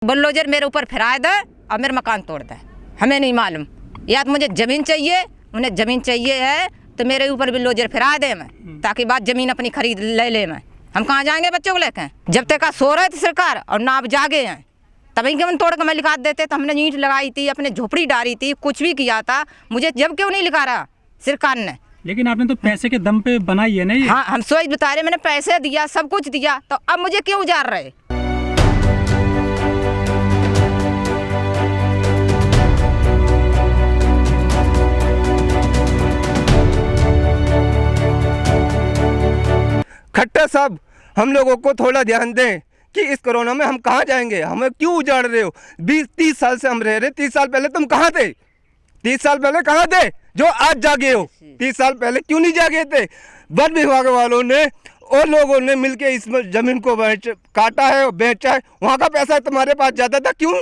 Bulldozer मेरे ऊपर फिरा दे और मेरा मकान तोड़ दे, हमें नहीं मालूम। या तो मुझे ज़मीन चाहिए, उन्हें ज़मीन चाहिए है तो मेरे ऊपर बुलडोजर फिरा दे मैं, ताकि बाद ज़मीन अपनी खरीद ले मैं। हम कहाँ जाएंगे बच्चों को लेकर? जब तक का सो रहे थे सरकार और ना आप जागे हैं, तभी क्यों तोड़ के मैं लिखा देते। तो हमने ईंट लगाई थी, अपने झोपड़ी डाली थी, कुछ भी किया था, मुझे जब क्यों नहीं लिखा रहा सरकार ने? लेकिन आपने तो पैसे के दम पे बनाई है नहीं? हाँ, हम सोच बता रहे, मैंने पैसे दिया, सब कुछ दिया, तो अब मुझे क्यों उजाड़ रहे? खट्टर साहब, हम लोगों को थोड़ा ध्यान दें कि इस कोरोना में हम कहाँ जाएंगे, हमें क्यों उजाड़ रहे हो? 20-30 साल से हम रह रहे। 30 साल पहले तुम कहाँ थे? 30 साल पहले कहाँ थे जो आज जागे हो? 30 साल पहले क्यों नहीं जागे थे? वन विभाग वालों ने और लोगों ने मिलके इस जमीन को काटा है और बेचा है। वहाँ का पैसा तुम्हारे पास जाता था, क्यों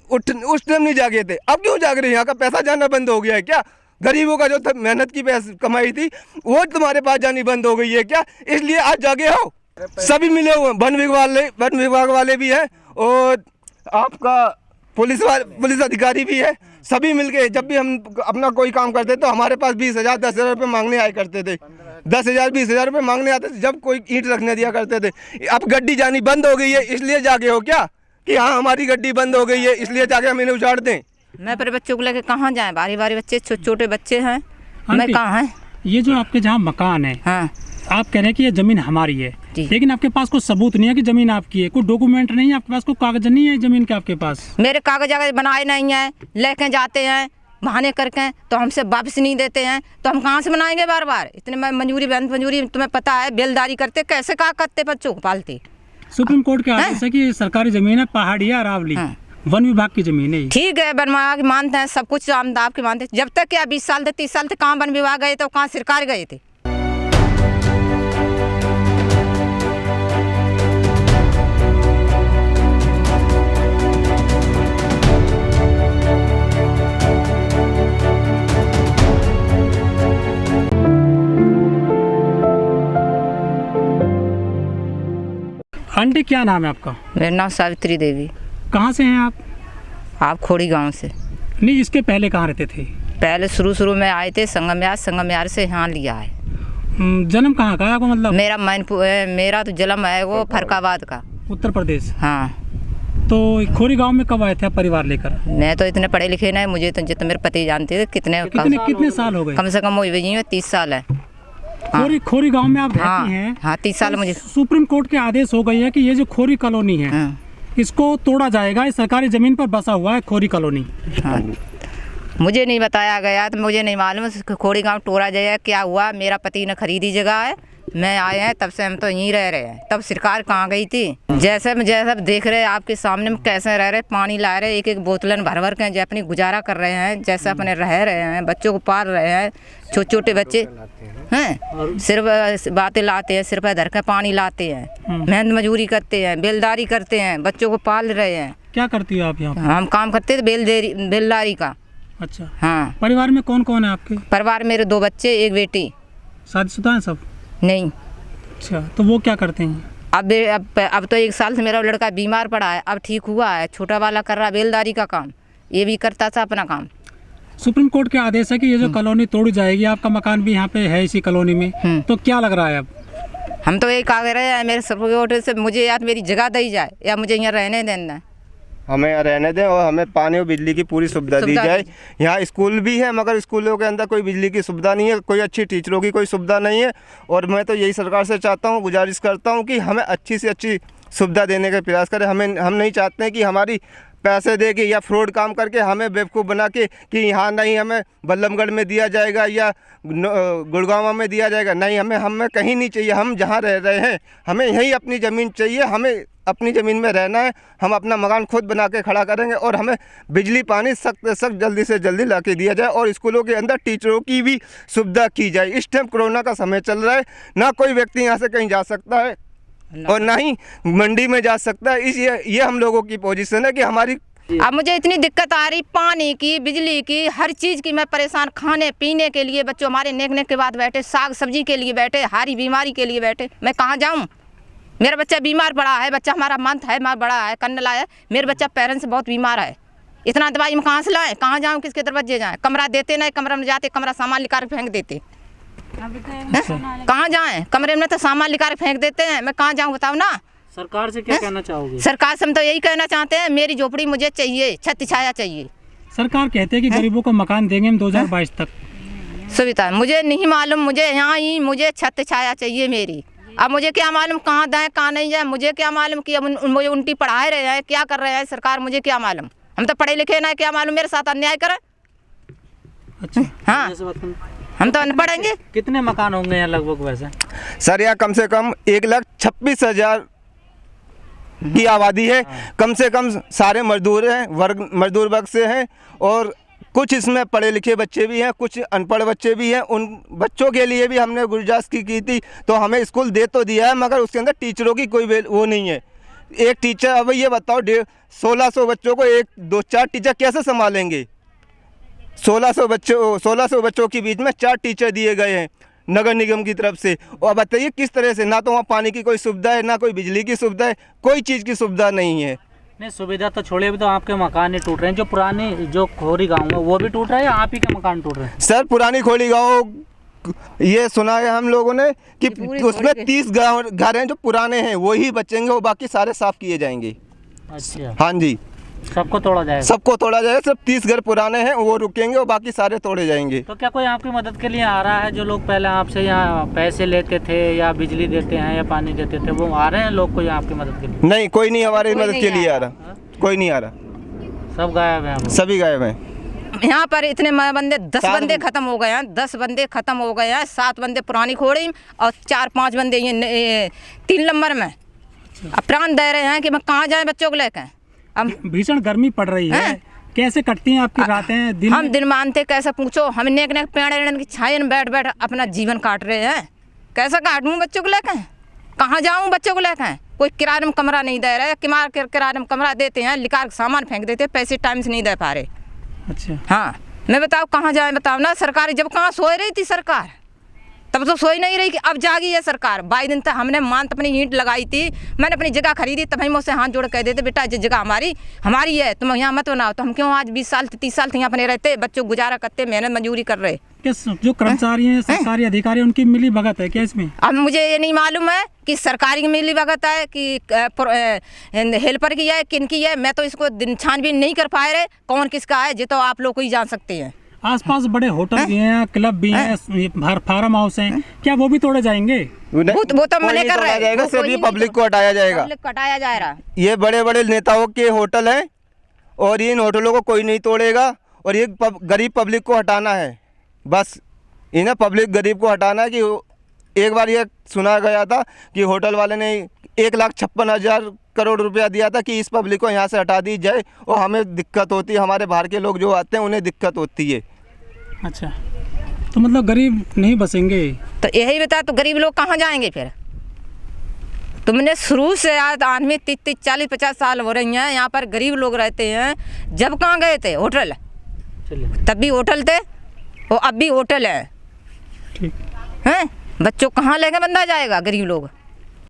उस टाइम नहीं जागे थे? अब क्यों जाग रहे? यहाँ का पैसा जाना बंद हो गया है क्या? गरीबों का जो मेहनत की कमाई थी वो तुम्हारे पास जानी बंद हो गई है क्या? इसलिए आज जागे हो? सभी मिले हुए, वन विभाग वाले भी हैं और आपका पुलिस अधिकारी भी है। सभी मिलके जब भी हम अपना कोई काम करते तो हमारे पास 20,000 10,000 रुपये मांगने आया करते थे। 10,000 20,000 रुपये मांगने आते थे जब कोई ईंट रखने दिया करते थे। अब गड्डी जानी बंद हो गई है, इसलिए जागे हो क्या कि हाँ हमारी गड्डी बंद हो गई है इसलिए जाके हम इन्हें उजाड़ दें? मैं अपने बच्चों को लेके कहाँ जाएं? बारी छोटे छोटे बच्चे हैं, मैं कहाँ है? ये जो आपके जहाँ मकान है, हाँ, आप कह रहे हैं कि ये जमीन हमारी है, लेकिन आपके पास कोई सबूत नहीं है कि जमीन आपकी है, कोई डॉक्यूमेंट नहीं है आपके पास, कोई कागज नहीं है जमीन के आपके पास? मेरे कागज बनाए नहीं है, लेके जाते हैं बहाने करके, तो हमसे वापस नहीं देते हैं, तो हम कहाँ से बनाएंगे बार बार? इतने मंजूरी तुम्हें पता है, बेलदारी करते कैसे कहा करते बच्चों को पालते। सुप्रीम कोर्ट के आदेश है कि सरकारी जमीन है, पहाड़ी है, अरावली वन विभाग की जमीन है। ठीक है, वन विभाग मानते हैं, सब कुछ आपके मानते हैं। जब तक क्या 20 साल थे 30 साल थे, कहाँ वन विभाग गए थे, कहाँ सरकार गए थे? आंटी क्या नाम है आपका? मेरा नाम सावित्री देवी। कहाँ से हैं आप? आप खोड़ी गांव से। नहीं, इसके पहले कहाँ रहते थे? पहले शुरू में आए थे संगमयार से यहाँ लिया है। जन्म कहाँ का है आपको? मतलब मेरा तो जन्म है वो फरकाबाद का, उत्तर प्रदेश। हाँ। तो खोरी गांव में कब आए थे आप परिवार लेकर? मैं तो इतने पढ़े लिखे नहीं, मुझे तो जितना मेरे पति जानते थे। कितने साल हो गए? कम से कम 30 साल है। खोरी गांव में आप रहती हैं? हाँ, 30 साल। मुझे सुप्रीम कोर्ट के आदेश हो गई है कि ये जो खोरी कॉलोनी है इसको तोड़ा जाएगा। इस सरकारी जमीन पर बसा हुआ है खोरी कॉलोनी। हाँ, मुझे नहीं बताया गया, तो मुझे नहीं मालूम खोड़ी गांव तोड़ा जाएगा क्या हुआ। मेरा पति ने खरीदी जगह है, मैं आए हैं तब से हम तो यहीं रह रहे हैं। तब सरकार कहाँ गई थी? जैसे देख रहे हैं आपके सामने में कैसे रह रहे, पानी ला रहे, एक बोतलन भर के जो अपनी गुजारा कर रहे हैं, जैसे अपने रह रहे हैं, बच्चों को पाल रहे हैं। छोटे बच्चे हैं, सिर्फ बातें लाते हैं, सिर्फ धर के पानी लाते हैं, मेहनत मजदूरी करते हैं, बेलदारी करते हैं, बच्चों को पाल रहे हैं। क्या करती हो आप यहाँ? हम काम करते थे बेलदारी का। अच्छा। हाँ। परिवार में कौन कौन है आपके? परिवार मेरे 2 बच्चे, 1 बेटी। शादीशुदा हैं सब? नहीं। अच्छा, तो वो क्या करते हैं? अब तो 1 साल से मेरा लड़का बीमार पड़ा है, अब ठीक हुआ है। छोटा वाला कर रहा बेलदारी का काम, ये भी करता था अपना काम। सुप्रीम कोर्ट के आदेश है कि ये जो कॉलोनी तोड़ी जाएगी, आपका मकान भी यहाँ पे है इसी कॉलोनी में, तो क्या लग रहा है अब? हम तो यही कह रहे हैं मेरे सुप्रीम से मुझे या मेरी जगह दी जाए या मुझे यहाँ रहने देना है। हमें रहने दें और हमें पानी और बिजली की पूरी सुविधा दी जाए। यहाँ स्कूल भी है मगर स्कूलों के अंदर कोई बिजली की सुविधा नहीं है, कोई अच्छी टीचरों की कोई सुविधा नहीं है। और मैं तो यही सरकार से चाहता हूँ, गुजारिश करता हूँ कि हमें अच्छी से अच्छी सुविधा देने का प्रयास करें। हम नहीं चाहते हैं कि हमारी पैसे दे के या फ्रॉड काम करके हमें बेवकूफ़ बना के कि यहाँ नहीं हमें बल्लभगढ़ में दिया जाएगा या गुड़गांव में दिया जाएगा। नहीं, हमें कहीं नहीं चाहिए। हम जहाँ रह रहे हैं हमें यहीं अपनी ज़मीन चाहिए, हमें अपनी ज़मीन में रहना है। हम अपना मकान खुद बना के खड़ा करेंगे और हमें बिजली पानी सख्त जल्दी से जल्दी ला के दिया जाए और स्कूलों के अंदर टीचरों की भी सुविधा की जाए। इस टाइम कोरोना का समय चल रहा है, ना कोई व्यक्ति यहाँ से कहीं जा सकता है और ना ही मंडी में जा सकता है। ये हम लोगों की पोजीशन है कि हमारी अब मुझे इतनी दिक्कत आ रही, पानी की, बिजली की, हर चीज़ की मैं परेशान। खाने पीने के लिए बच्चों हमारे नेकने के बाद बैठे, साग सब्जी के लिए बैठे, हारी बीमारी के लिए बैठे, मैं कहाँ जाऊँ? मेरा बच्चा बीमार पड़ा है, बच्चा हमारा मंथ है, हमारा बड़ा है, कन्नला है, मेरा बच्चा पेरेंट्स से बहुत बीमार है। इतना दवाई हम कहाँ से लाएं, कहाँ जाऊँ, किसके दरवाजे जाएँ? कमरा देते नहीं, कमरे में जाते कमरा सामान निकाल के फेंक देते। कहाँ जाएँ? कमरे में तो सामान निकाल के फेंक देते हैं, मैं कहाँ जाऊँ बताओ ना। सरकार से क्या कहना चाहोगे? सरकार से हम तो यही कहना चाहते हैं, मेरी झोपड़ी मुझे चाहिए, छत छाया चाहिए। सरकार कहते हैं कि गरीबों को मकान देंगे हम 2022 तक। सुविधा मुझे नहीं मालूम, मुझे यहाँ ही मुझे छत छाया चाहिए मेरी। अब मुझे क्या मालूम कहाँ दें कहाँ नहीं जाए, मुझे क्या मालूम कि अब मुझे उल्टी पढ़ा रहे हैं, क्या कर रहे हैं सरकार, मुझे क्या मालूम। हम तो पढ़े लिखे ना, क्या मालूम मेरे साथ अन्याय करें। अच्छा, हाँ, हम तो अनपढ़ हैं। कितने मकान होंगे यहाँ लगभग वैसे? सर यहाँ कम से कम 1,26,000 की आबादी है। कम से कम सारे मजदूर हैं, मजदूर वर्ग से हैं, और कुछ इसमें पढ़े लिखे बच्चे भी हैं, कुछ अनपढ़ बच्चे भी हैं। उन बच्चों के लिए भी हमने गुजारिश की थी, तो हमें स्कूल दे तो दिया है, मगर उसके अंदर टीचरों की कोई वो नहीं है। एक टीचर, अब ये बताओ 1600 बच्चों को 1-2-4 टीचर कैसे संभालेंगे? 1600 बच्चों के बीच में 4 टीचर दिए गए हैं नगर निगम की तरफ से। और बताइए किस तरह से, ना तो वहाँ पानी की कोई सुविधा है, ना कोई बिजली की सुविधा है, कोई चीज़ की सुविधा नहीं है। नहीं, सुविधा तो छोड़िए, अभी तो आपके मकान ही टूट रहे हैं। जो पुराने जो खोरी गाँव है वो भी टूट रहा है या आप ही के मकान टूट रहे हैं? सर पुरानी खोली गाँव, ये सुना है हम लोगों ने कि उसमें 30 घर हैं जो पुराने हैं, वही बचेंगे, वो बाकी सारे साफ किए जाएंगे। अच्छा, हाँ जी, सबको तोड़ा जाएगा? सबको तोड़ा जाएगा। सिर्फ 30 घर पुराने हैं, वो रुकेंगे, और बाकी सारे तोड़े जाएंगे। तो क्या कोई आपकी मदद के लिए आ रहा है? जो लोग पहले आपसे यहाँ पैसे लेते थे या बिजली देते हैं या पानी देते थे, वो आ रहे हैं लोग कोई आपकी मदद के लिए? नहीं, कोई नहीं हमारी मदद के लिए आ रहा, कोई नहीं आ रहा, सब गायब हैं, सभी गायब हैं। यहाँ पर इतने बंदे 10 बंदे खत्म हो गए हैं, 10 बंदे खत्म हो गए हैं, 7 बंदे पुरानी खोड़ी और 4-5 बंदे ये 3 नंबर में। अब प्राण दे रहे हैं कि मैं कहाँ जाए बच्चों को लेकर। अब भीषण गर्मी पड़ रही है, कैसे कटती हैं आपकी रातें दिन? हम दिन मानते कैसे पूछो, हम नेक नेक पेड़ की छाया में बैठ बैठ अपना जीवन काट रहे हैं। कैसे काटूँ बच्चों को लेकर, कहाँ जाऊँ बच्चों को लेकर? कोई किराए में कमरा नहीं दे रहे, किराए में कमरा देते हैं, लिकार सामान फेंक देते, पैसे टाइम से नहीं दे पा रहे। अच्छा, हाँ, मैं बताओ कहाँ जाए बताओ ना। सरकार जब कहाँ सोए रही थी सरकार, तब तो सोई नहीं रही कि अब जागी है सरकार। 22 दिन तक हमने मानत अपनी ईंट लगाई थी, मैंने अपनी जगह खरीदी, तब हम मुझसे हाथ जोड़ कह देते बेटा ये जगह हमारी है, तुम यहाँ मत बनाओ। तो हम क्यों आज 20 साल 30 साल यहाँ अपने रहते, बच्चों गुजारा करते, मेहनत मजदूरी कर रहे। जो कर्मचारी हैं, सरकारी अधिकारी, उनकी मिली भगत है क्या इसमें? अब मुझे ये नहीं मालूम है कि सरकारी की मिली भगत है कि हेल्पर की है, किन की है। मैं तो इसको छानबीन नहीं कर पाए रहे कौन किसका है, ये तो आप लोग को ही जान सकते हैं। आसपास बड़े होटल भी हैं, क्लब भी हैं, फार्म हाउस हैं, क्या वो भी तोड़े जाएंगे? वो तो मैंने कर रहा है, सिर्फ ये पब्लिक को हटाया जाएगा, हटाया जा रहा। ये बड़े बड़े नेताओं के होटल हैं और इन होटलों को कोई नहीं तोड़ेगा, और ये गरीब पब्लिक को हटाना है। बस इन्हें पब्लिक गरीब को हटाना है। कि एक बार ये सुना गया था कि होटल वाले ने 1,56,000 करोड़ रुपया दिया था कि इस पब्लिक को यहाँ से हटा दी जाए, और हमें दिक्कत होती है, हमारे बाहर के लोग जो आते हैं उन्हें दिक्कत होती है। अच्छा, तो मतलब गरीब नहीं बसेंगे? तो यही बता, तो गरीब लोग कहाँ जाएंगे फिर? तुमने शुरू से आज आदमी 30 40 50 साल हो रही हैं यहाँ पर गरीब लोग रहते हैं। जब कहाँ गए थे होटल, तब भी होटल थे, और अब भी होटल है। ठीक हैं, बच्चों कहाँ लेके बंदा जाएगा गरीब लोग?